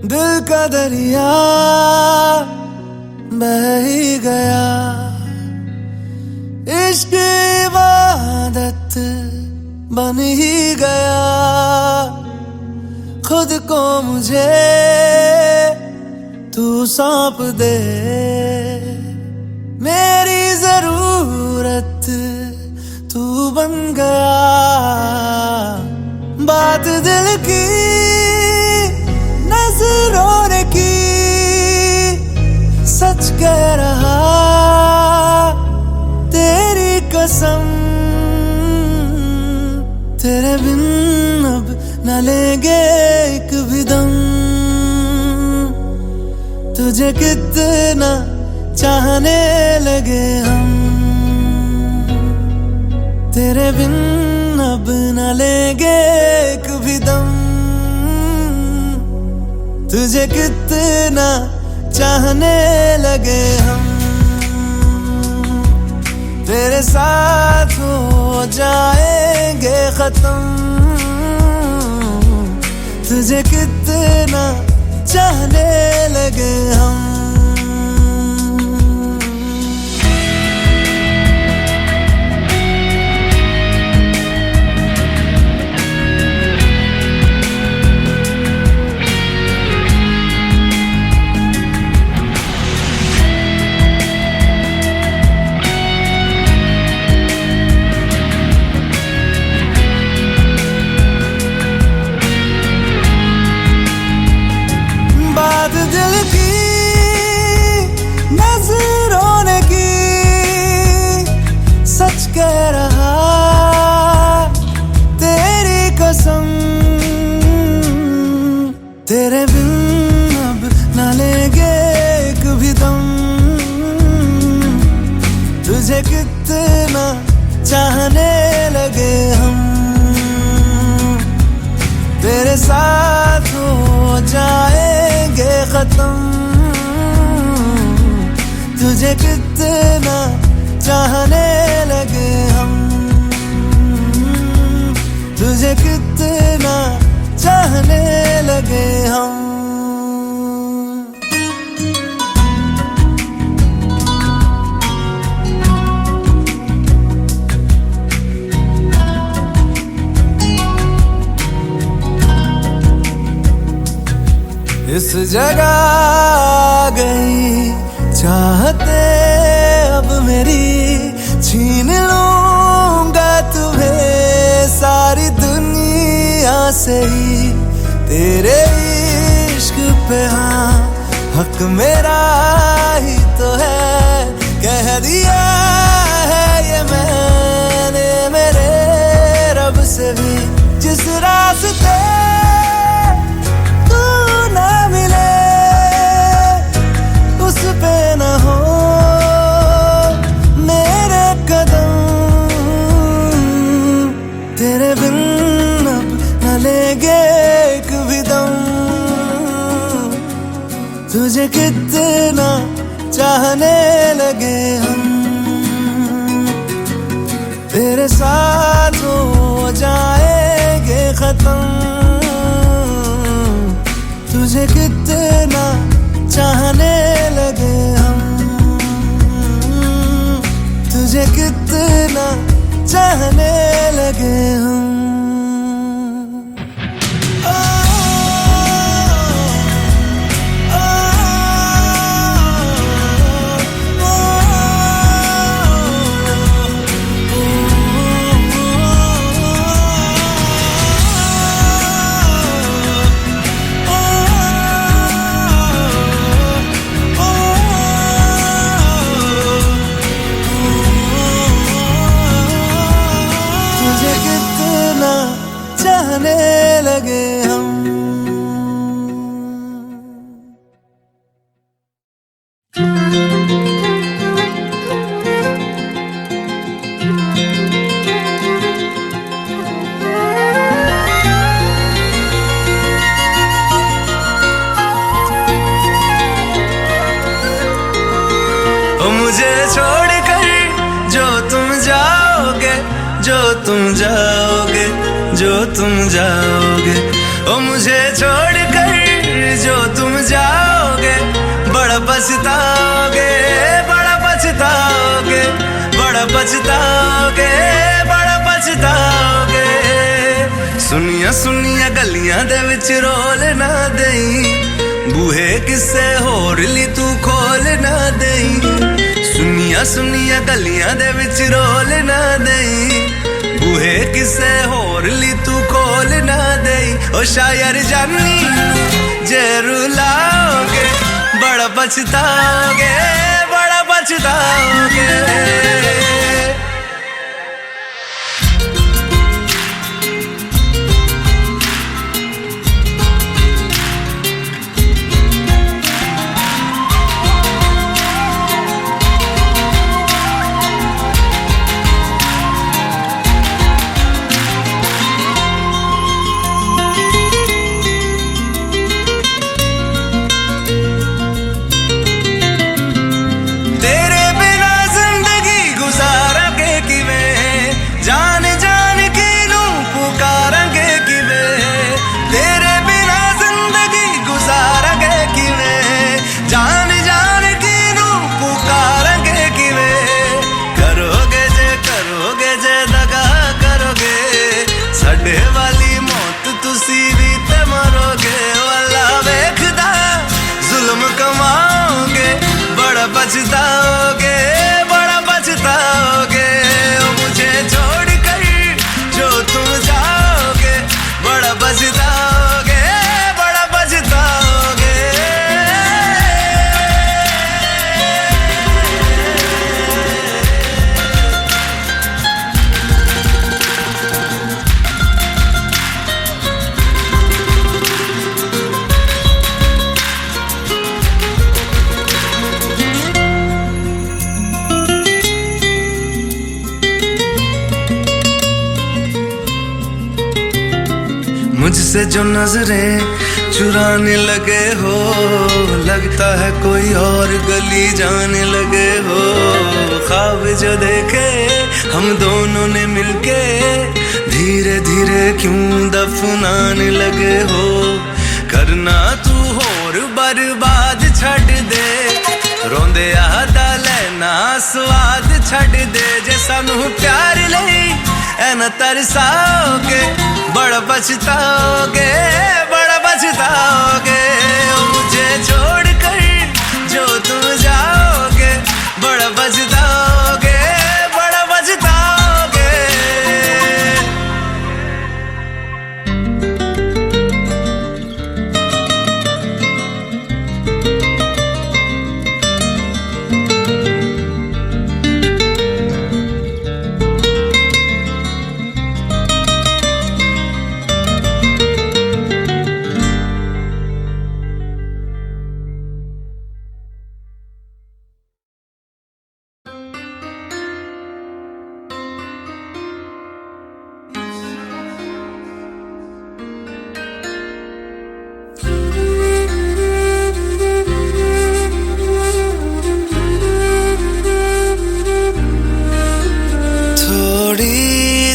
दिल का दरिया बह ही गया, इश्क इबादत बन ही गया। खुद को मुझे तू सौंप दे, मेरी जरूरत तू बन गया। बात दिल की नजरों ने की, सच कह रहा तेरी कसम। तेरे बिन अब न लेंगे एक भी दम, तुझे कितना चाहने लगे हम। तेरे बिन अब न लेंगे एक भी दम, तुझे कितना चाहने लगे हम। तेरे साथ हो जाएंगे खत्म, तुझे कितना चाहने लगे हम। दिल की नजरों ने की, सच कह रहा तेरी कसम। तेरे बिन अब न लेंगे एक भी दम, तुझे कितना चाहने लगे हम। तेरे साथ हो जाएंगे खत्म, तुझे कितना चाहने लगे हम। तुझे कितना चाहने लगे हम। इस जगह गई चाहते अब मेरी, छीन लूंगा तुम्हें सारी दुनिया से ही। तेरे इश्क पे हाँ हक मेरा ही तो है, कह दिया है ये मैंने मेरे रब से भी। जिस रास्ते पे न हो मेरे कदम, तेरे बिन अब न लेंगे एक भी दम, तुझे कितना चाहने लगे हम। तेरे साथ हो जाएंगे खत्म, तुझे कितना चाहने लगे हम। तुझे कितना चाहने लगे हम। चाहने लगे हम। मुझे छोड़कर जो तुम जाओगे, जो तुम जाओगे, जो तुम जाओगे, ओ मुझे छोड़कर जो तुम पछताओगे, बड़ा पछताओगे, बड़ा पछताओगे, बड़ा पछताओगे। सुनिया सुनिया गलियां दे विच रोल ना देई, बूहे किसे होर ली तू खोल ना देई। सुनिया सुनिया गलियां दे विच रोल ना देई, बूहे किसे होर ली तू खोल ना देई। ओ शायर जानी जे रुलाओगे, बड़ा पछताओगे, बड़ा पछताओगे। वाली मौत तुसी भी ते मरोगे, वाला वेखदा जुल्म कमाओगे, बड़ा पछताओगे, बड़ा पछताओगे। मुझे छोड़ कर जो तुम जाओगे, बड़ा पछताओगे, बड़ा पछताओगे। मुझसे जो नजरें चुराने लगे हो, लगता है कोई और गली जाने लगे हो। ख्वाब जो देखे हम दोनों ने मिलके, धीरे धीरे क्यों दफनाने लगे हो। करना तू होर बर्बाद छड़ दे, रोंदे आदा लेना स्वाद छड़ दे। जे सानू प्यार नहीं ऐना तरसाओगे, बड़ा पछताओगे, बड़ा पछताओगे। मुझे छोड़ कर जो तुम जाओगे, बड़ा पछताओगे, बड़ा पछताओगे।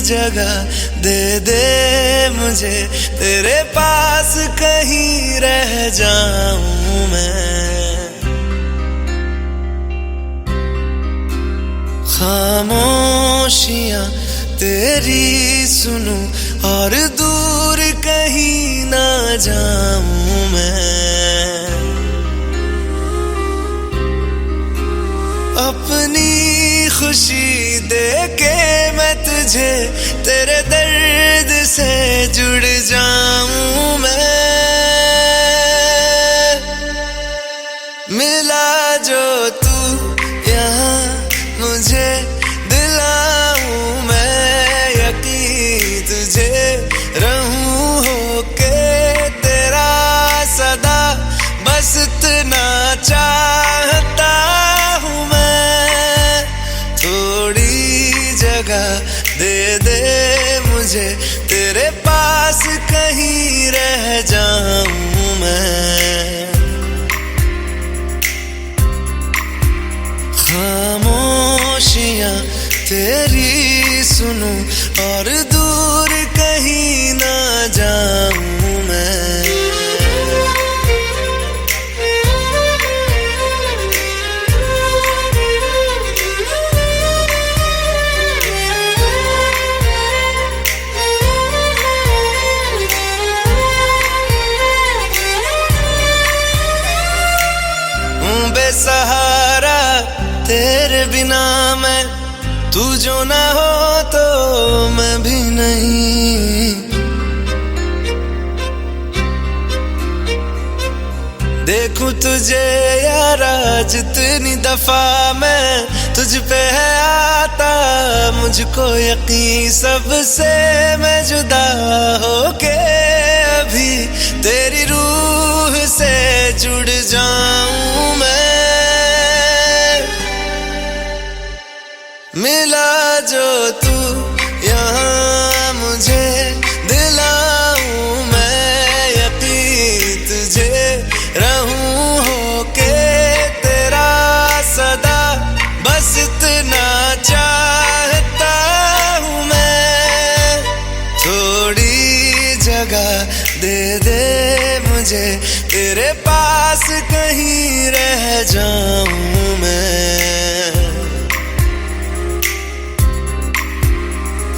जगह दे दे मुझे, तेरे पास कहीं रह जाऊं मैं। खामोशियां तेरी सुनूं और दूर कहीं ना जाऊं मैं। अपनी खुशी दे के मैं तुझे, तेरे दर्द से जुड़ जाऊं मैं। मिला जो तू यहाँ मुझे, दिलाऊं मैं यकीन तुझे। रहूं होके तेरा सदा, बस इतना चाहता हूँ मैं। थोड़ी जगह दे दे मुझे, तेरे पास कहीं रह जाऊं मैं। खामोशियां तेरी सुनूं और दूर कहीं ना जाऊं मैं। बेसहारा तेरे बिना मैं, तू जो ना हो तो मैं भी नहीं। देखूं तुझे यारा जितनी दफा मैं, तुझ पे है आता मुझको यकीन, सबसे मैं जुदा होके अभी तेरी रूह से जुड़ जाऊं मैं। मिला जो तू यहाँ मुझे, दिलाऊं मैं यकीन तुझे, रहूं होके तेरा सदा, बस इतना चाहता हूँ मैं। थोड़ी जगह दे दे मुझे, तेरे पास कहीं रह जाऊं मैं।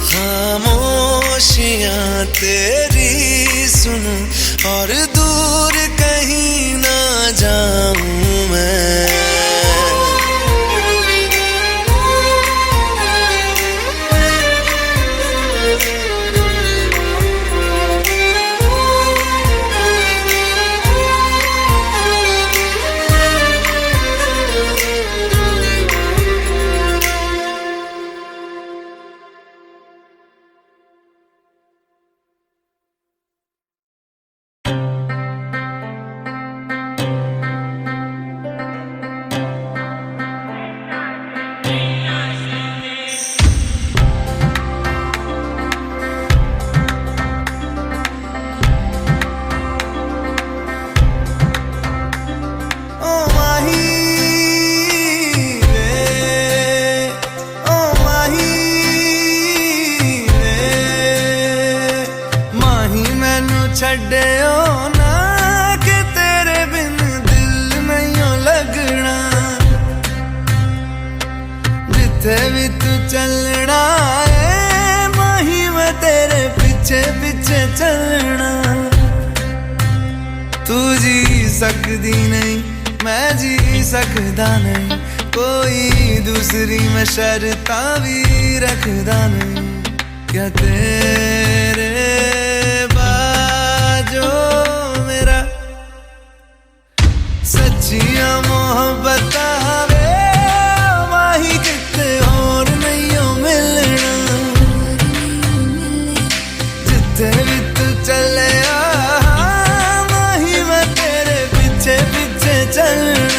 खामोशियां तेरी सुनूं और दूर कहीं ना जाऊं मैं। छड्डियो ना कि तेरे बिन दिल नहीं लगना, जिथे भी तू चलना है माही मैं तेरे पीछे पीछे चलना। तू जी सकदी नहीं मैं जी सकदा नहीं, कोई दूसरी मैं शर्तां भी रखदा नहीं। क्या तेरे जो मेरा सच्चियां मोहब्बत वे माही किते और नहीं मिलना, जिथे भी तू चले माही मैं तेरे पीछे पीछे चलना।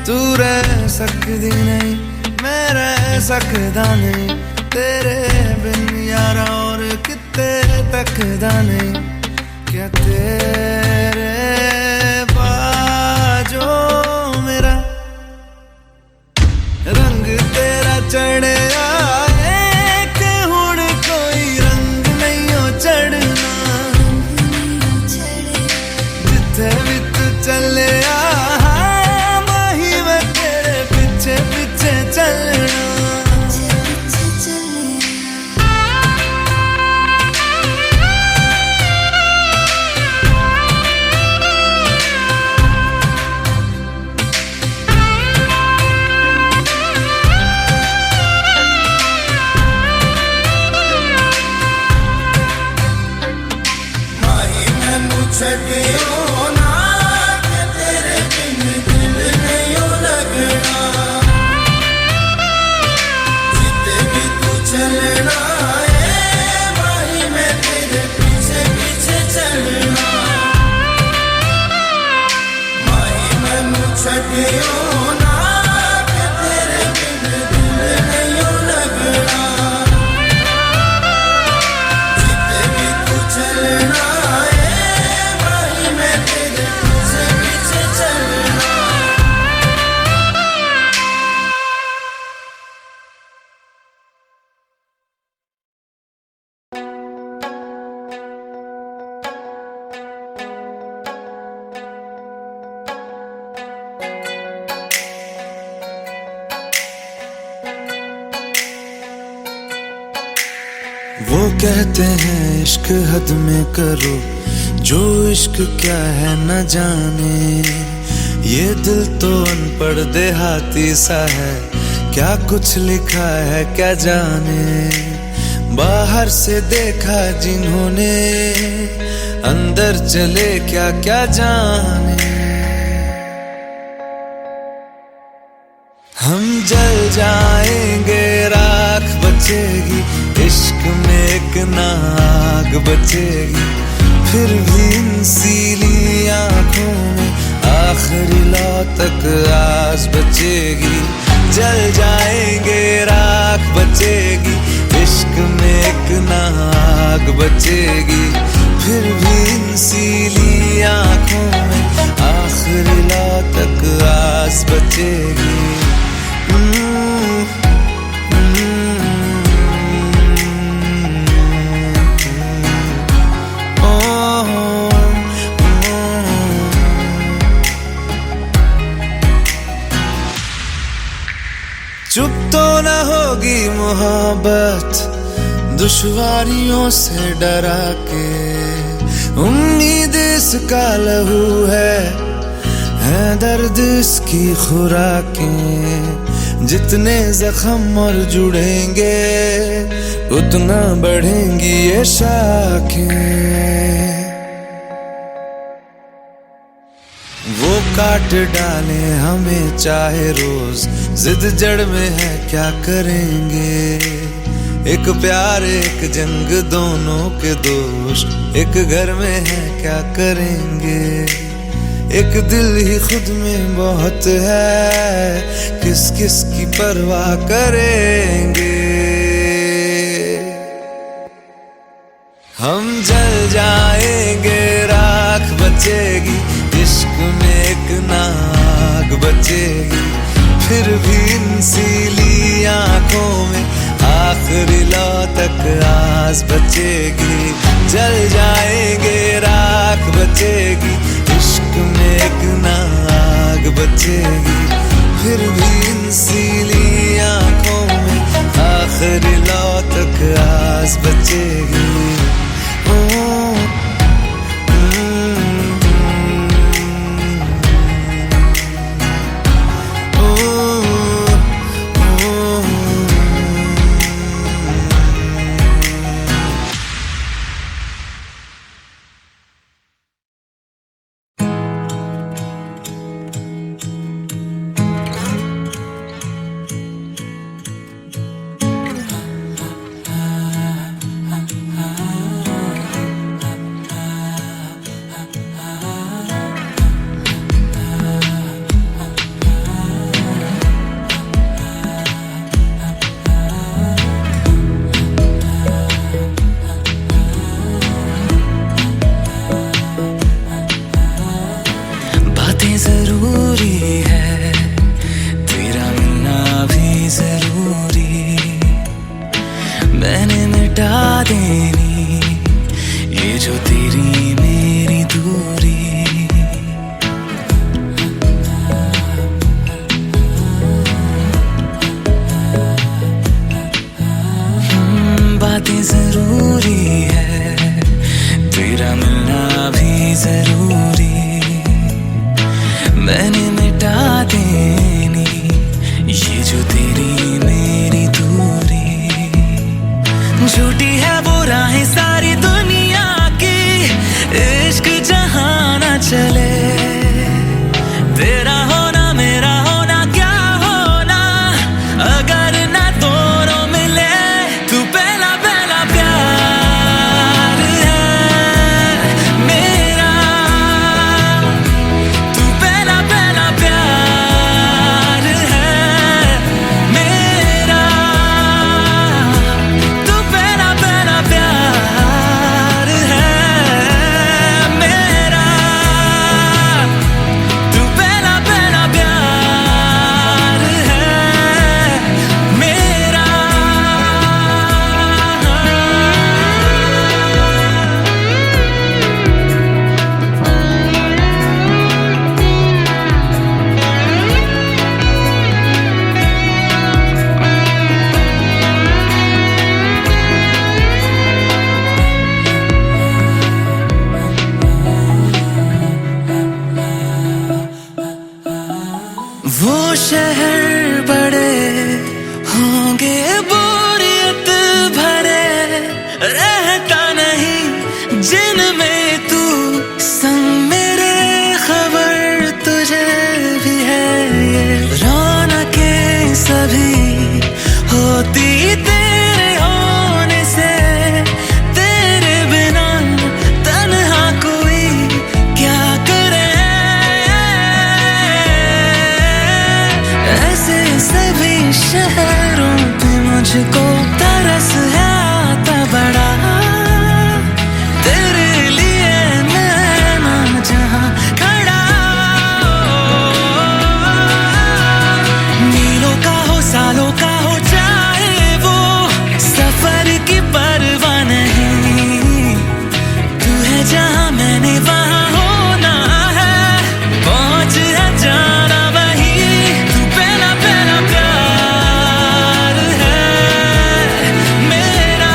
तू रह सकदी नहीं मैं रह सकदा नहीं, तेरे बिन यारा और किते तकदा नहीं। क्या तेरे बाजो मेरा रंग तेरा चढ़े आए कि हुण कोई रंग नहीं हो चढ़ना, जिथे भी तू चले लगे ना कि तेरे बिन दिल नहीं लगना, जिते भी तू चलना है भाई मैं तेरे पीछे पीछे चलना। वो कहते हैं इश्क हद में करो, जो इश्क क्या है न जाने। ये दिल तो अनपढ़ देहाती सा है, क्या कुछ लिखा है क्या जाने। बाहर से देखा जिन्होंने, अंदर चले क्या क्या जाने। हम जल जाएंगे राख बचेगी, इश्क में एक नाग बचेगी। फिर भी इन सीली आँखों में आखिरी लौ तक आस बचेगी। जल जाएंगे राख बचेगी, इश्क में एक नाग बचेगी। फिर भी इन सीली आँखों में आखिरी लौ तक आस बचेगी। चुप तो न होगी मोहब्बत, दुश्वारियों से डरा के। उम्मीद इसका लहू है दर्द इसकी खुराकें। जितने जख्म और जुड़ेंगे उतना बढ़ेंगी ये शाखें। वो काट डाले हमें चाहे रोज, जिद जड़ में है क्या करेंगे। एक प्यार एक जंग दोनों के दोष, एक घर में है क्या करेंगे। एक दिल ही खुद में बहुत है, किस किस की परवाह करेंगे। हम जल जाएंगे राख बचेगी, इश्क में एक नाग बचेगी। फिर भी इन सीली आँखों में आखिरी लौ तक आस बचेगी। जल जाएंगे राख बचेगी, इश्क में एक नाग बचेगी। फिर भी इन सीली आँखों में आखिरी लौ तक आस बचेगी। वो शहर बड़े होंगे बोरियत भरे, रहता नहीं जिनमें तू संग मेरे, खबर तुझे भी है ये रौनकें सभी होती तेरे होने से, तेरे बिना तन्हा कोई क्या करे। ऐसे सभी शहरों पे मुझको तरस है आता बड़ा, तेरे लिए मैं ना जहां खड़ा। मीलों का हो सालों का हो चाहे वो सफर की परवाह नहीं, तू है जहां मैंने वहां होना है, पहुंच है जाना वही, तू पहला पहला प्यार है मेरा,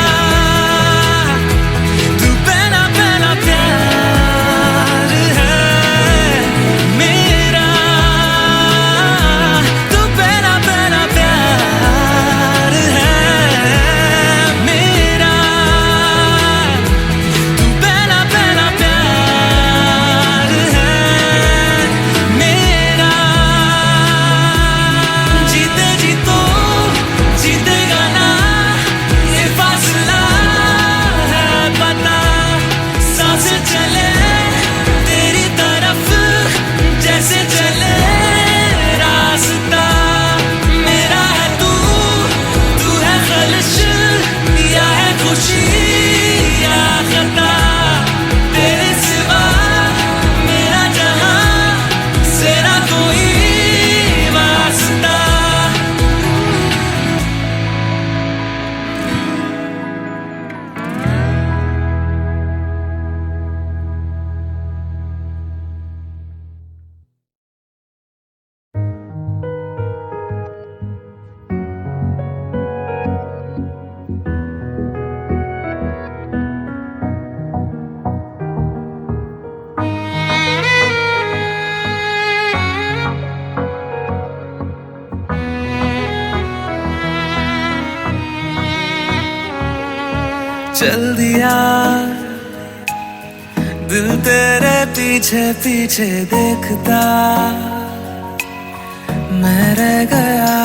तू पहला पहला प्यार है मेरा, तू पहला पहला प्यार है मेरा, तू पहला पहला प्यार है मेरा। जीते जी तो जीतेगा ना ये फासला है पता, सांस चले तेरी तरफ जैसे चले रास्ता, मेरा है तू, तू है खलिश या है खुशी या खता, तेरे सिवा मेरा जहां से ना कोई वास्ता। चल दिया दिल तेरे पीछे पीछे देखता, मैं रह गया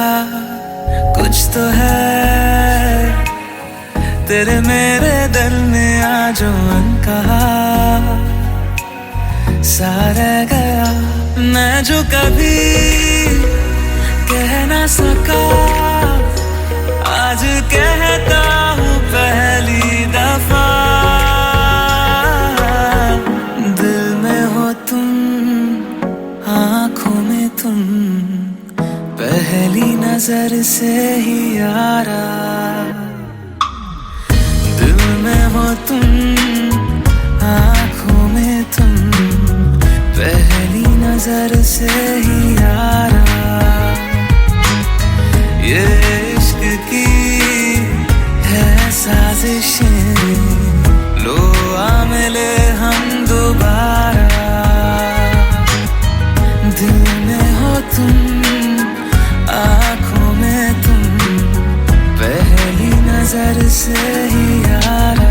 कुछ तो है तेरे मेरे दिल में आज अनकहा, सा रह गया मैं जो कभी कह ना सका, आज कहता हूँ पहली दफा। दिल में हो तुम, आँखों में तुम, पहली नजर से ही यारा। दिल में हो तुम, आँखों में तुम, पहली नजर से ही यारा। ये इश्क की है साजिशें, लो आ मिले हम दोबारा। दिल में हो तुम, आँखों में तुम, पहली नजर से ही यारा,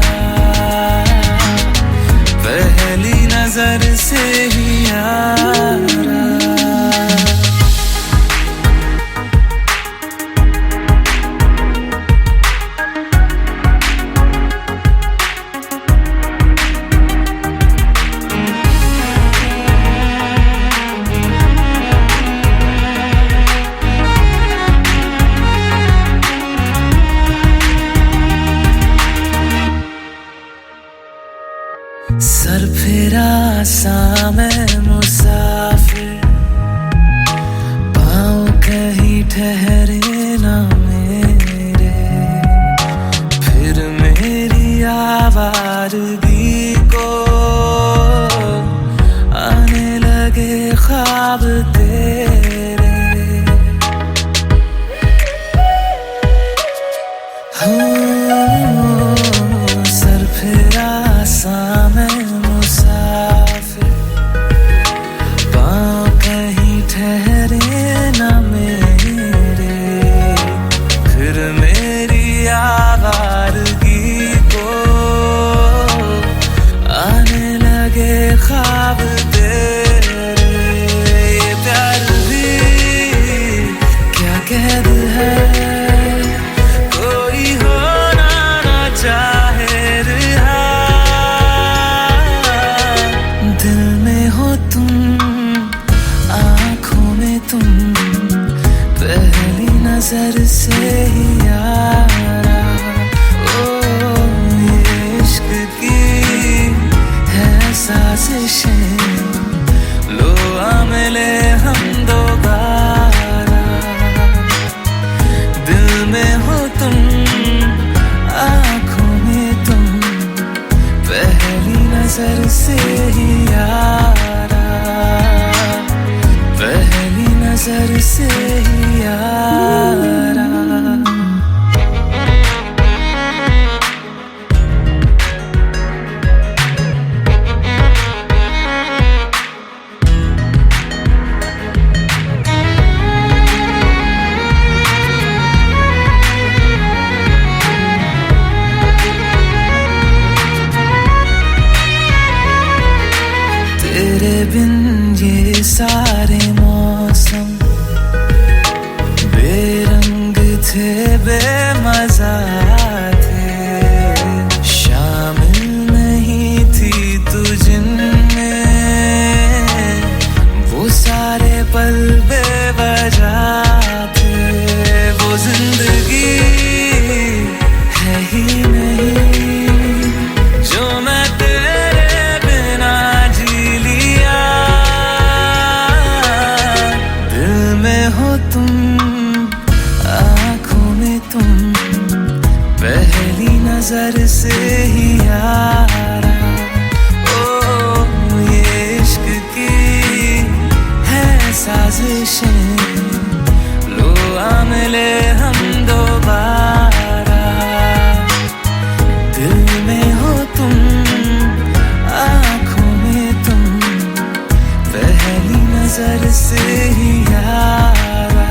पहली नजर से ही यारा। सर फेरा सा मैं मुसाफिर, पाँव कहीं ठहरे ना मेरे, फिर मेरी आवारगी को आने लगे ख्वाब तेरे। सर फेरा सा मैं मुसाफिर, पाँव कहीं ठहरे ना नजर से ही यारा, ओ ये इश्क की है साजिशें, लो आ मिले हम दोबारा। दिल में हो तुम, आँखों में तुम, पहली नजर से ही यारा, पहली नजर से ही यारा। तेरे बिन ये सारे मौसम बेरंग थे, बेमजा थे, शामिल नहीं थी तू जिनमें, वो सारे पल बेवजह थे, वो जिंदगी है ही नहीं जो मैं तेरे बिना जी लिया। दिल में हो तुम, आँखों में तुम, पहली नजर से ही यारा, ओ ये इश्क की है साजिशें, लो आ मिले हम दोबारा। दिल में हो तुम, आँखों में तुम, पहली नजर से ही यारा,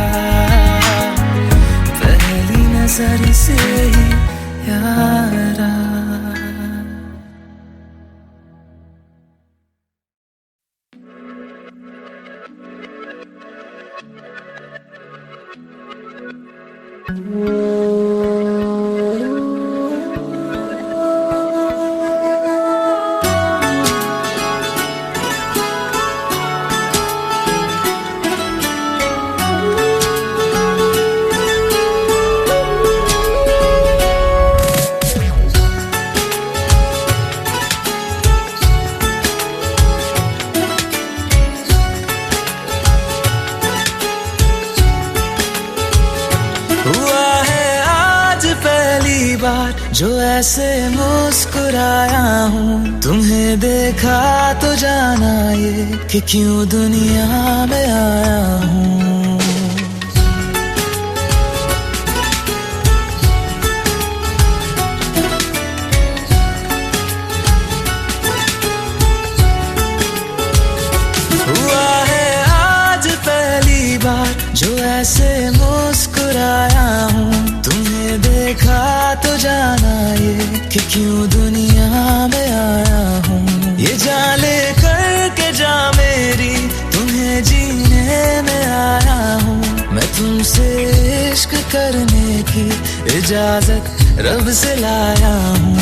पहली नजर से ही यारा। हुआ है आज पहली बार जो ऐसे मुस्कुराया हूँ, तुम्हें देखा तो जाना ये कि क्यों दुनिया में आया हूँ। हुआ है आज पहली बार जो ऐसे मुस्कुराया हूँ, तुम्हें देखा तो जाना ये कि क्यों दुनिया में आया हूँ। ये जान ले करके जा मेरी, तुम्हें जीने में आया हूँ। मैं तुमसे इश्क करने की इजाजत रब से लाया हूँ।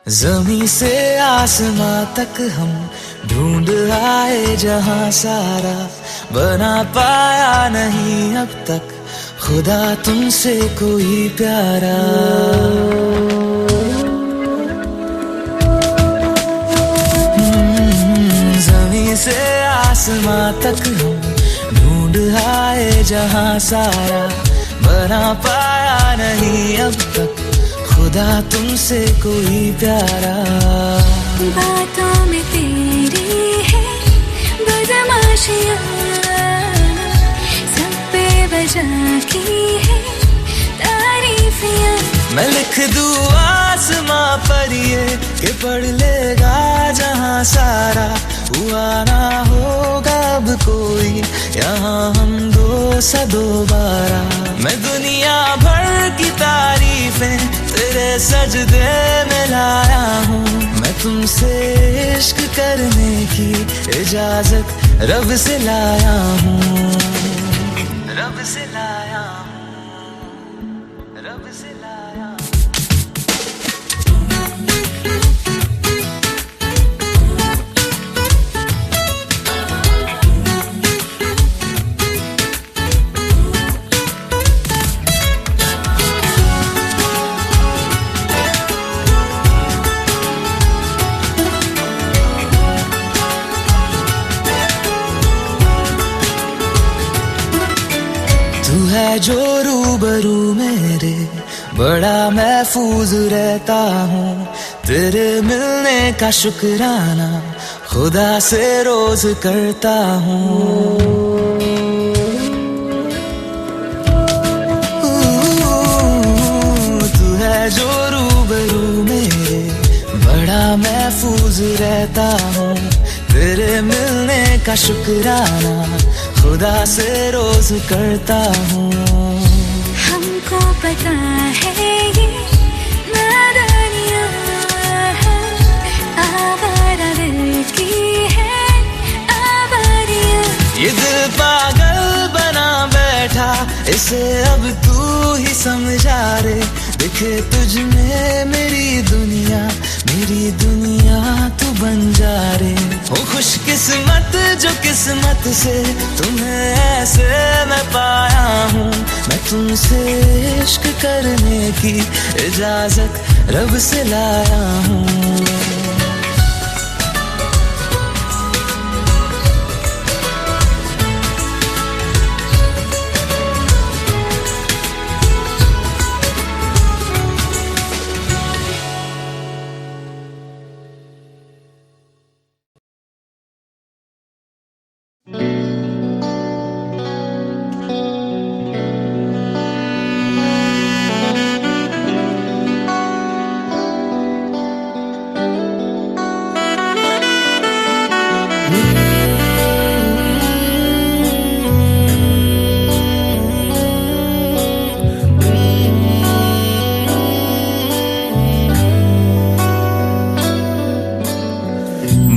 ज़मीं से आसमां तक हम ढूंढ आए जहां सारा, बना पाया नहीं अब तक खुदा तुमसे कोई प्यारा। ज़मीं से आसमां तक हम ढूंढ आए जहां सारा, बना पाया नहीं अब तक खुदा तुमसे कोई प्यारा। बातों में तेरी है बदमाशियाँ, सब पे वजह की है तारीफियाँ। मैं लिख दूँ आसमां पर ये कि पढ़ लेगा जहां सारा, हुआ ना होगा अब कोई यहाँ हम दो सा दोबारा। मैं दुनिया भर की तारीफें तेरे सजदे में लाया हूँ, मैं तुमसे इश्क करने की इजाजत रब से लाया हूँ, रब से लाया हूँ, रब से लाया हूँ। तू है जो रूबरू मेरे, बड़ा महफूज रहता हूँ, तेरे मिलने का शुक्राना खुदा से रोज करता हूँ। तू है जो रूबरू मेरे, बड़ा महफूज रहता हूँ, तेरे मिलने का शुक्राना खुदा से रोज करता हूँ। हमको पता है ये नादानियाँ है, आवारा दिल की है आवारियाँ। ये दिल पागल बना बैठा, इसे अब तू ही समझा रे, दिखे तुझ में मेरी दुनिया तू बन जा रे। हूँ खुशकिस्मत जो किस्मत से तुम्हें ऐसे मैं पाया हूँ, मैं तुमसे इश्क करने की इजाजत रब से लाया हूँ।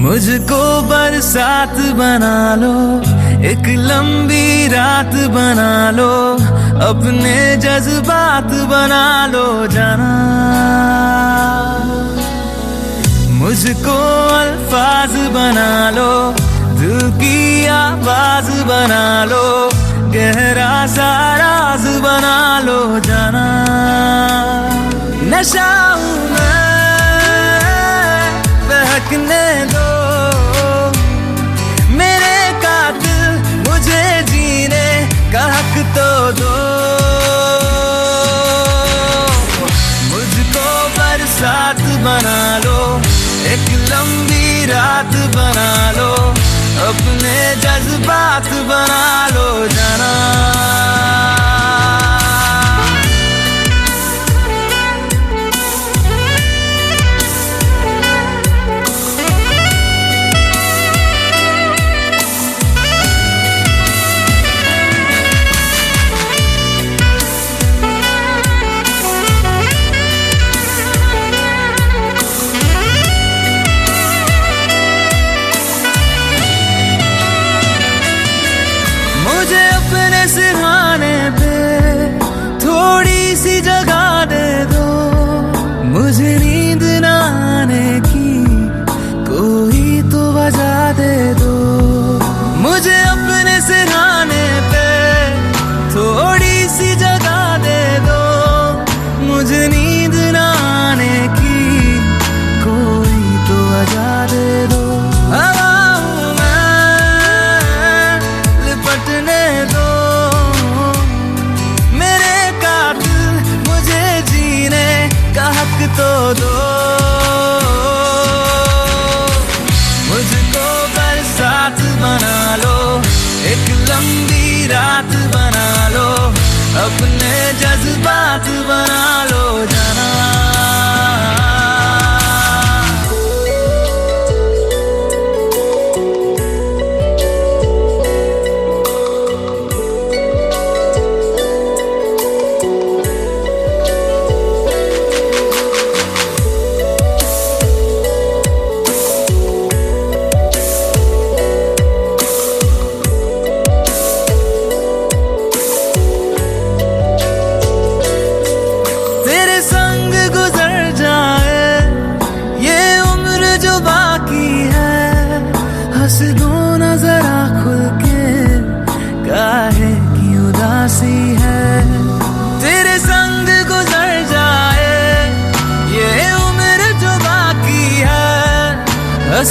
मुझको बरसात बना लो, एक लंबी रात बना लो, अपने जज्बात बना लो जाना। मुझको अल्फाज बना लो, दिल की आवाज बना लो, गहरा सा राज बना लो जाना। नशा हूँ मैं, बहकने दो मेरे कातिल, मुझे जीने का हक तो दो। मुझको बरसात बना लो, एक लंबी रात बना लो, अपने जज्बात बना लो जाना। सिरहाने पे थोड़ी सी जगह दे दो, मुझे नींद न आने की कोई तो वजह दे दो। मुझे अपने सिरहाने पे थोड़ी सी जगह दे दो, मुझे नींद न आने की कोई तो वजह दे दो। हवा हूँ मैं, लिपटने दो हक तो दो। मुझको बरसात बना लो, एक लंबी रात बना लो, अपने जज्बात बना लो जाना।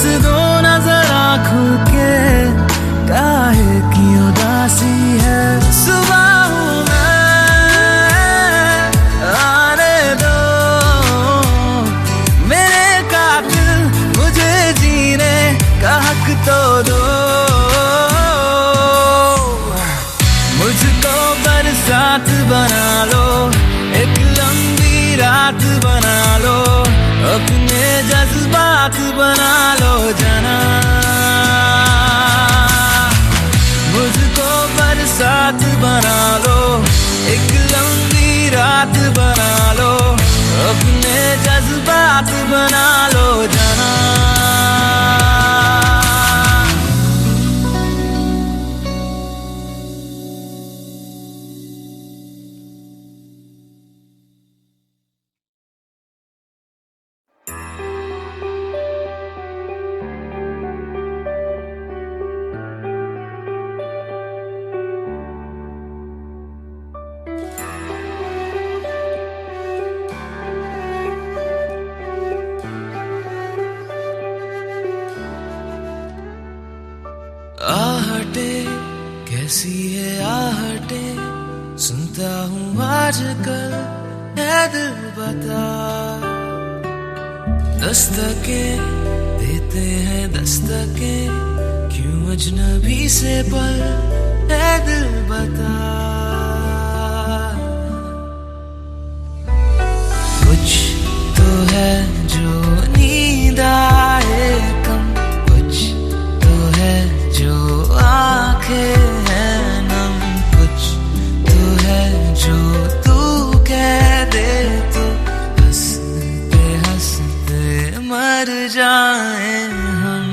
दो नजर आंखों के, काहे की उदासी है। सुबह हूँ मैं, आने दो मेरे कातिल, मुझे जीने का हक तो दो। मुझको बरसात बना लो, एक लंबी रात बना लो, अपने जज्बात बना लो जना। मुझको बरसात बना लो, एक लंबी रात बना लो, अपने जज्बात बना लो जना। आहटे कैसी है आहटे, सुनता हूँ आजकल है दिल बता। दस्तके देते हैं दस्तके, क्यों अजनबी से पल है दिल बता। कुछ तो है जो नींद आए कम, कुछ तो है जो आंखें हैं नम, कुछ तो है जो तू कह दे तो हंसते हंसते मर जाए हम।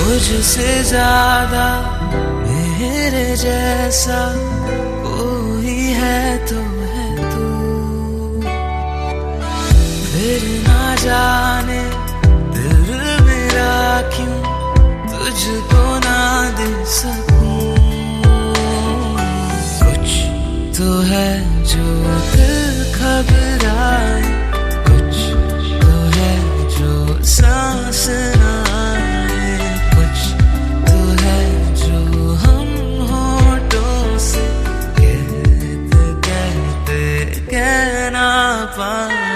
मुझसे ज्यादा मेरे जैसा कोई है तो है तू, फिर ना जाने दिल मेरा क्यों तुझको ना दे सकूं। कुछ तो है जो दिल घबराए, कुछ तो है जो सांस ना आए, कुछ तो है जो हम होठों से कहते कहते कह ना पाए।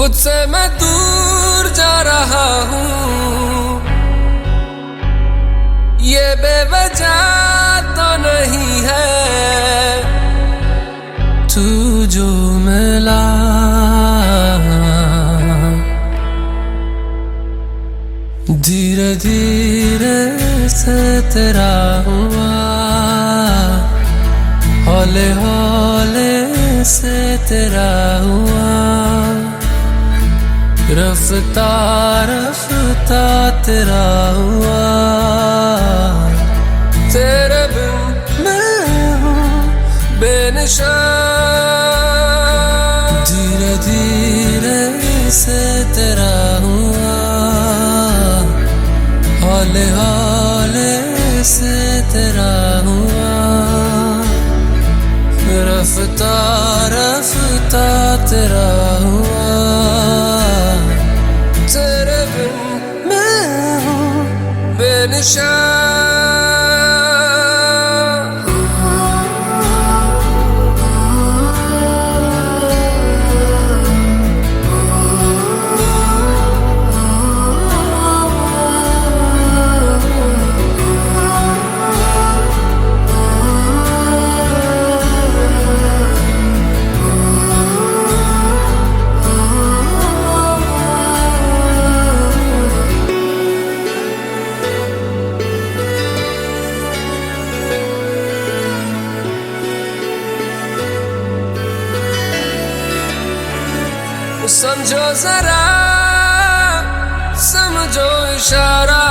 तुझसे मैं दूर जा रहा हूँ, ये बेवजह तो नहीं है। तू जो मिला धीरे धीरे से तेरा हुआ, हौले हौले से तेरा हुआ, रफ्ता रफ्ता तेरा हुआ। तेरे बिन मैं हूँ बेनिशान, धीरे धीरे से तेरा हुआ, हौले हौले से तेरा हुआ, रफ्ता रफ्ता तेरा हुआ। तेरे बिन मैं हूँ बेनिशान। समझो जरा समझो इशारा,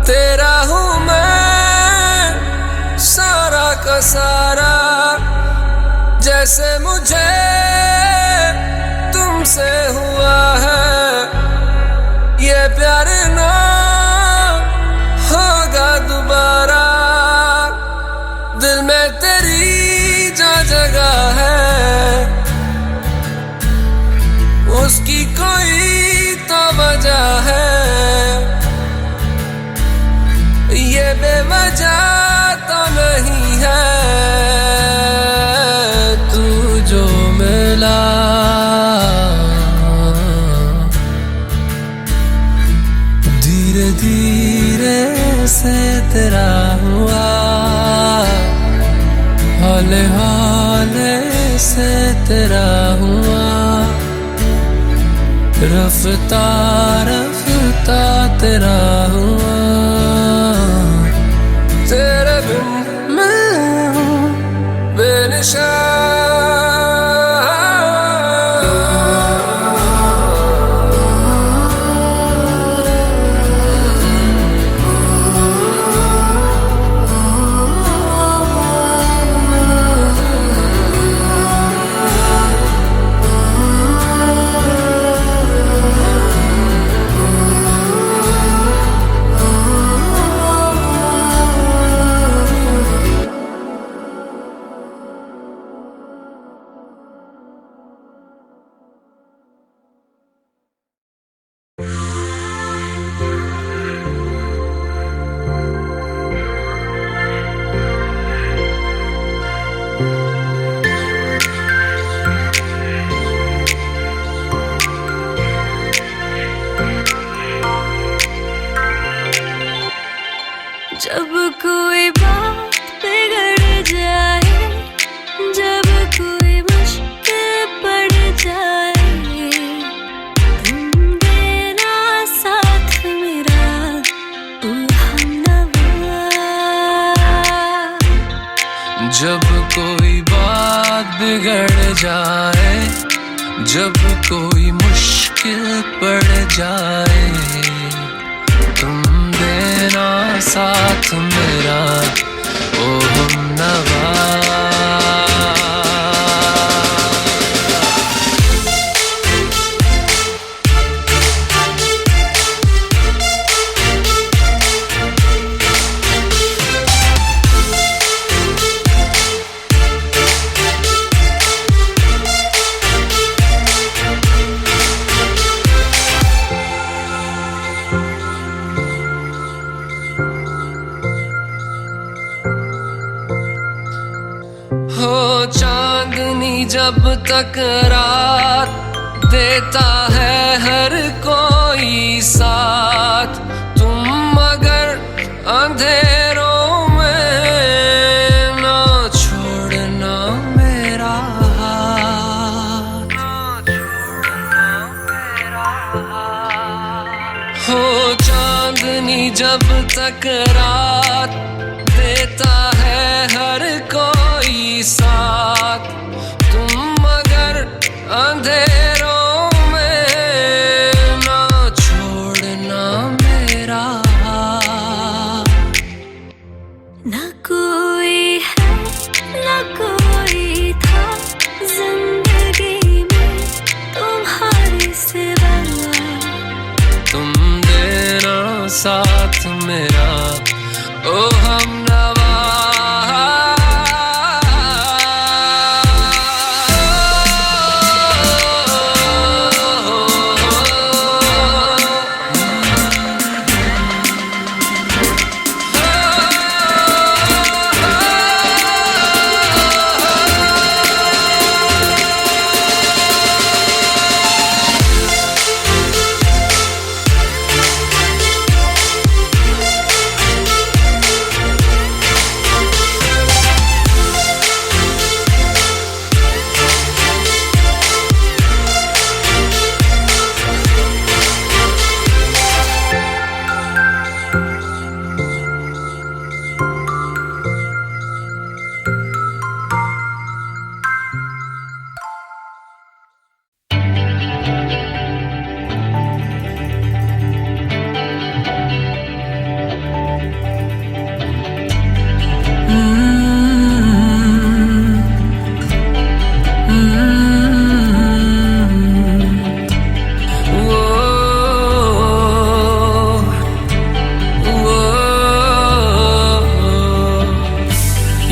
तेरा हूँ मैं सारा का सारा। जैसे मुझे तुमसे हुआ है, ये प्यार ना होगा दोबारा। दिल में तेरी जो जगह है, उसकी कोई तो वजह है, ये बेवजह तो नहीं है। तू जो मिला धीरे धीरे से तेरा हुआ, हौले हौले से तेरा हुआ, रफ्ता रफ्ता तेरा हुआ। तेरे बिन मैं हूँ बेनिशान। जब कोई बात बिगड़ जाए, जब कोई मुश्किल पड़ जाए, तुम देना साथ मेरा ओ हमनवा। जब कोई बात बिगड़ जाए, जब कोई मुश्किल पड़ जाए, तुम देना साथ मेरा ओ हमनवा। हो चांदनी जब तक रात देता है हर कोई साथ, तुम मगर अंधेरों में ना छोड़ना मेरा हाथ, हो चांदनी जब तक रात, देता है हर कोई साथ, तुम मगर अंधेरों में ना छोड़ना मेरा हाथ। ना कोई है ना कोई था जिंदगी में तुम्हारे सिवा, तुम देना साथ मेरा ओ हमनवा।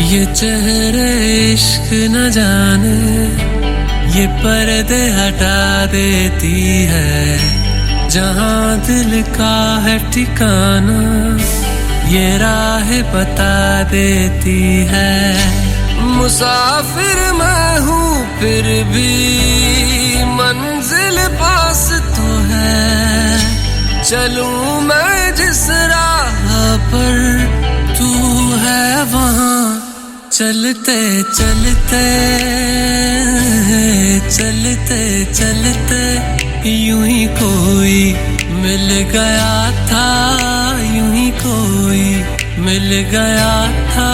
ये चेहरे इश्क न जाने, ये पर्दे हटा देती है, जहाँ दिल का है ठिकाना ये राह बता देती है। मुसाफिर मैं हूँ फिर भी मंजिल पास तो है, चलूं मैं जिस राह पर तू है वहाँ, चलते चलते चलते चलते यूं ही कोई मिल गया था, यूं ही कोई मिल गया था।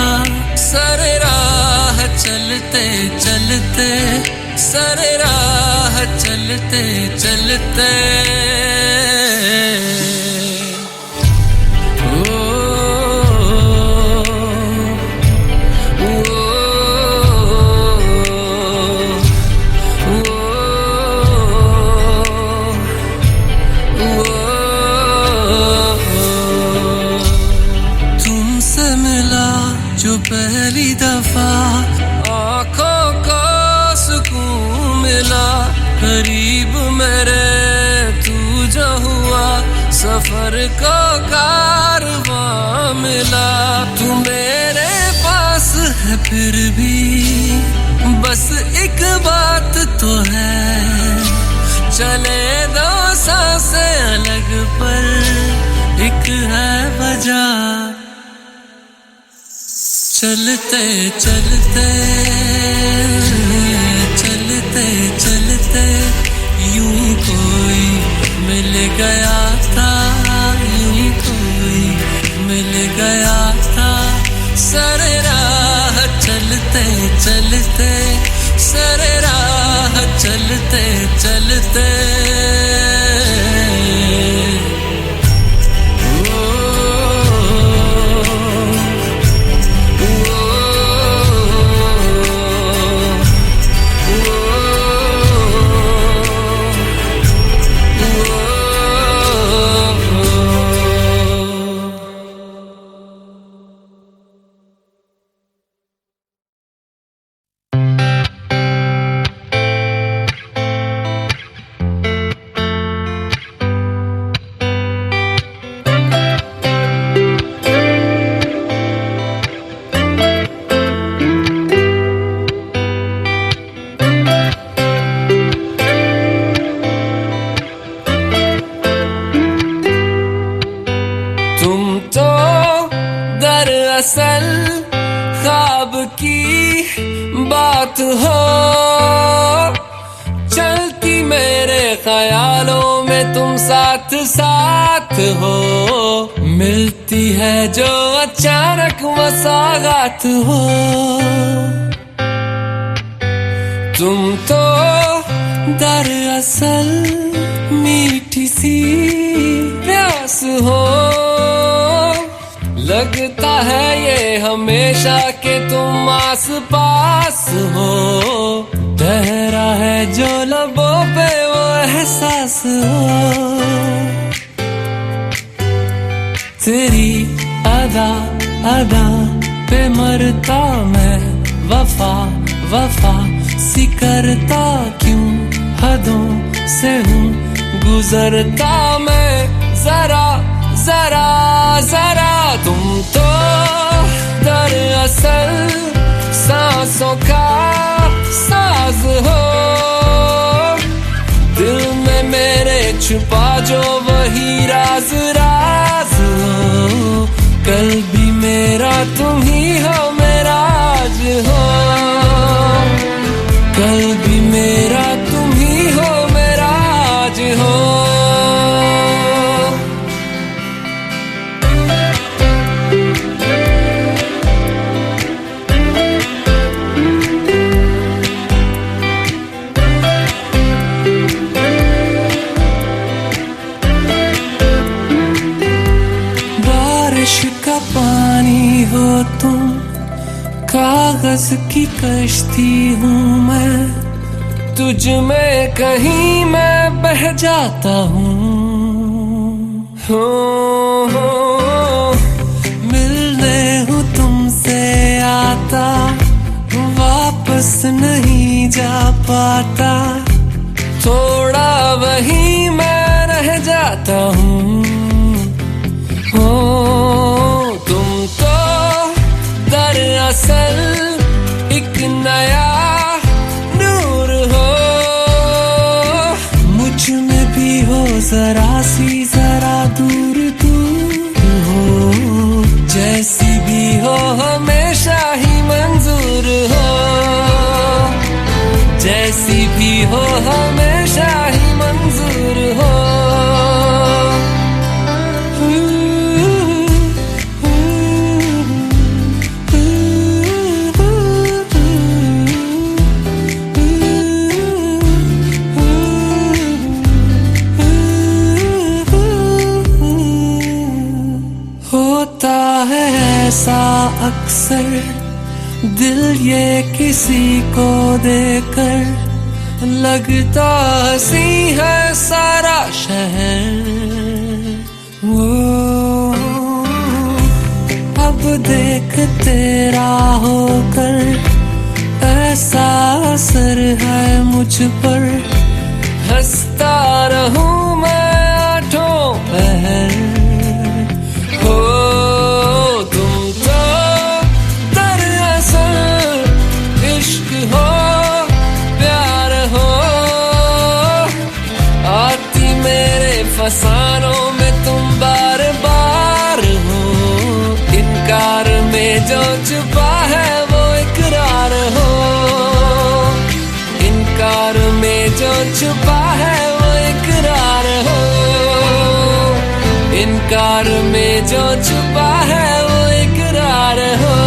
सर राह चलते चलते, सर राह चलते चलते जो पहली दफा आँखों को सुकून मिला, करीब मेरे तू जो हुआ, सफर को कारवां मिला। तू मेरे पास है फिर भी बस एक बात तो है, चले दो सांसें अलग पर एक है वजह। चलते चलते चलते चलते यूं कोई मिल गया था, यूं कोई मिल गया था। सर राह चलते चलते, सर राह चलते चलते हो, चलती मेरे ख्यालों में तुम साथ साथ हो, मिलती है जो अचानक मसागात हो। तुम तो दरअसल मीठी सी प्यास हो, लगता है ये हमेशा के तुम आस पास हो, ठहरा है जो लबों पे वो एहसास हो। तेरी अदा अदा पे मरता मैं, वफा वफा सी करता क्यों, हदों से हूँ गुजरता मैं, जरा जरा जरा। तुम तो दरअसल सांसों का साज हो, दिल में मेरे छुपा जो वही राज राज हो, कल भी मेरा तुम ही हो, मेरा आज हो, कल भी मेरा तुम ही हो, मेरा आज हो। बारिश का पानी हो तुम, कागज की कश्ती हूँ मैं, तुझ में कहीं मैं बह जाता हूँ। मिलने हूँ तुमसे आता, वापस नहीं जा पाता, थोड़ा वहीं मैं रह जाता हूँ। तुम तो दरअसल एक नया नूर हो, मुझ में भी हो जरा सी जरा दूर दूर हो, जैसी भी हो हमेशा ही मंजूर हो, जैसी भी हो हमेशा ही मंजूर हो। होता है ऐसा अक्सर दिल ये किसी को देकर, लगता हंसी है सारा शहर। वो अब देख तेरा होकर ऐसा असर है मुझ पर, हंसता रहूं मैं आठों पहर। फसानों में तुम बार बार हो, इनकार में जो छुपा है वो इकरार हो, इनकार में जो छुपा है वो इकरार हो, इनकार में जो छुपा है वो इकरार हो।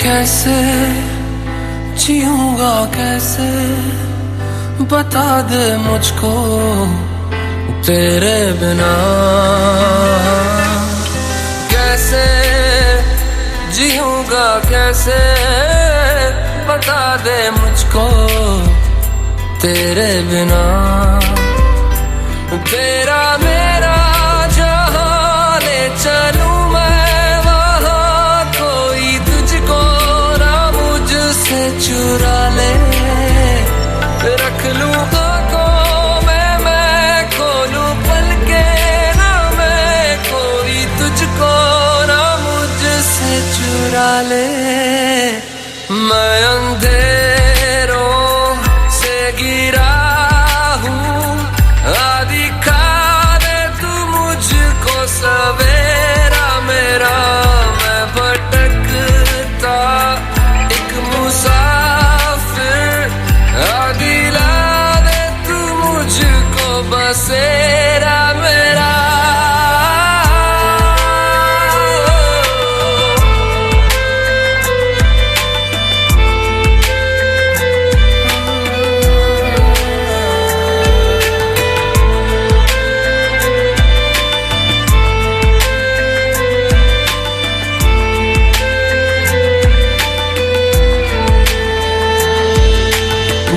कैसे जीऊंगा कैसे, बता दे मुझको तेरे बिना, कैसे जीऊंगा कैसे, बता दे मुझको तेरे बिना। तेरा मेरा जहाँ ले चलूं मैं, वहाँ कोई तुझको ना मुझसे चुरा बसेरा मेरा।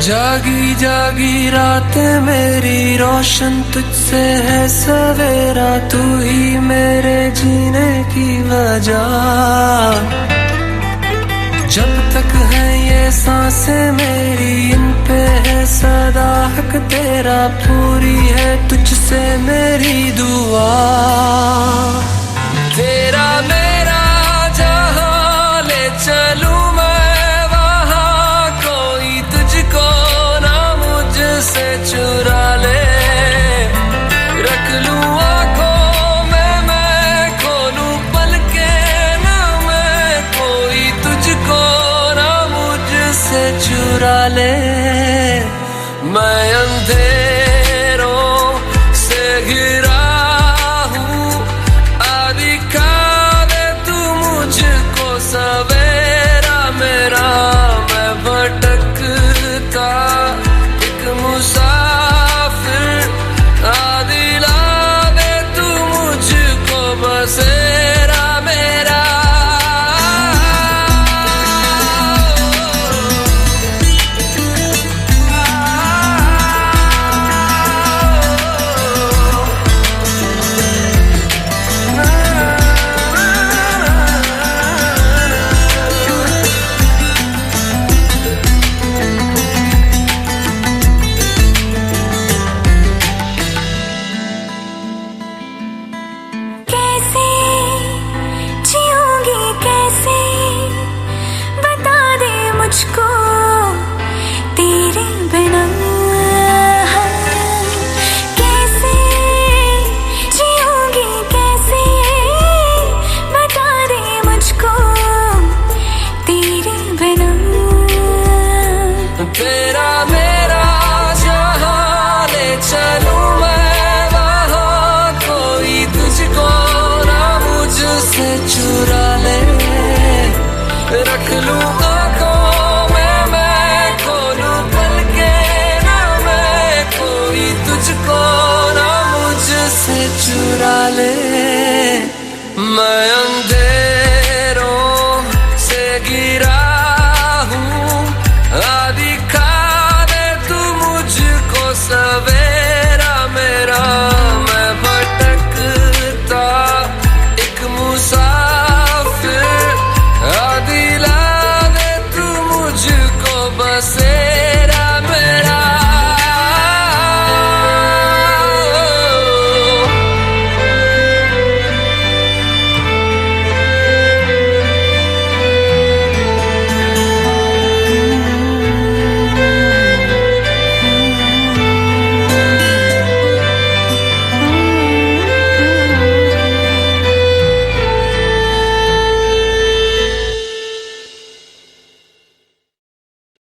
जागी जागी रातें मेरी रोशन तुझसे है सवेरा, तू ही मेरे जीने की वजह। जब तक है ये सांसें मेरी, इन पे है सदा हक तेरा, पूरी है तुझसे मेरी दुआ। तेरा मेरा जहां ले चलूं से चुरा ले, रख लूं आंखों में मैं खोलूं पलके ना मैं, कोई तुझको ना मुझसे चुरा ले। मैं अंधेरों से घिरा हूँ, आदि खावे तू मुझको सवेरा मेरा। मैं भटकता मुसाफिर, आदि लावे तू मुझको बसेरा मेरा। मुझको तेरे बिना कैसे जीऊंगी, कैसे बता दे मुझको तेरे बिना। तेरा मेरा जहां ले चलूं मैं वहां, कोई तुझको ना मुझसे चुरा ले, रख लूं आंखों तुझको ना मुझसे चुरा ले।